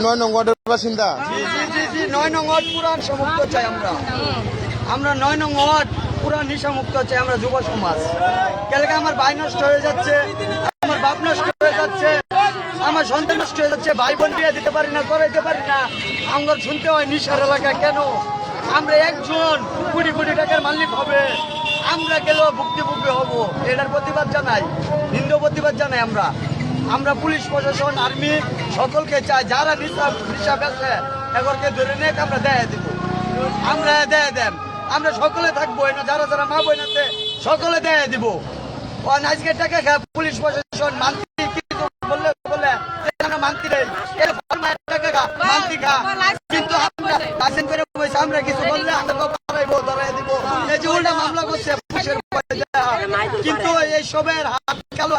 9 নং ওয়ার্ডের বাসিন্দা? জি 9 নং ওয়ার্ড পুরা নিশামুক্ত চাই আমরা 9 নং ওয়ার্ড পুরা নিশামুক্ত চাই আমরা যুব সমাজ। কেন আমার ভাই নষ্ট হয়ে যাচ্ছে, আমার বাপ নষ্ট হয়ে যাচ্ছে, আমার সন্তান নষ্ট হয়ে যাচ্ছে, ভাই বোন বিয়ে দিতে পারি না, করাইতে পারি না। আমার শুনতে হয় নিশার এলাকা কেন? আমরা একজন কোটি কোটি টাকার মালিক হবে, আমরা গেলেও ভুক্তভোগী হব। এটার প্রতিবাদ জানাই, হিন্দু প্রতিবাদ জানাই। আমরা পুলিশ প্রশাসন আর্মি সকলকে চাই, যারা নিশা বেছে এগরকে ধরে নিয়ে আমরা দেয় দিব, আমরা দেয় দেন, আমরা সকলে থাকবো। যারা যারা মা বোন আছে সকলে দেয় দিব। আজকের টাকা খা পুলিশ প্রশাসন মান্তি বললে আমরা মান্তি নেই, টাকা খা মান্তি খা, কিন্তু আমরা লাইসেন্স করে বসে আমরা কিছু বললে আমরা ধরাই দিব। এই যে উল্টা মামলা করছে পুলিশের, কিন্তু এই সবের হাত কালো।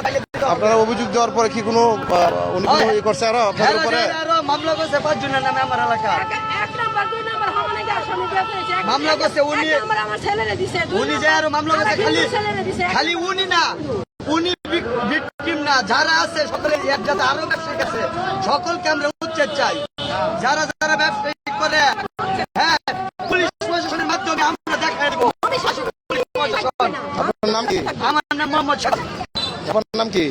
আপনারা অভিযোগ দেওয়ার পরে কি কোনো করছে আরো আপনাদের উপরে? মামলা করছে 5 জনের নামে আমার এলাকা মামলা করছে। উনি যে আরো মামলা করছে, খালি উনি না, উনি ভিকটিম না, যারা আছে সকলে একসাথে আরো ব্যবসায়িক আছে, সকলকে আমরা উচ্ছেদ চাই। যারা যারা ব্যবসায়ী করে, হ্যাঁ, পুলিশ প্রশাসনের মাধ্যমে আমরা দেখাই দেবো। আপনার নাম কি? আমার নাম মোহাম্মদ। আপনার নাম কি?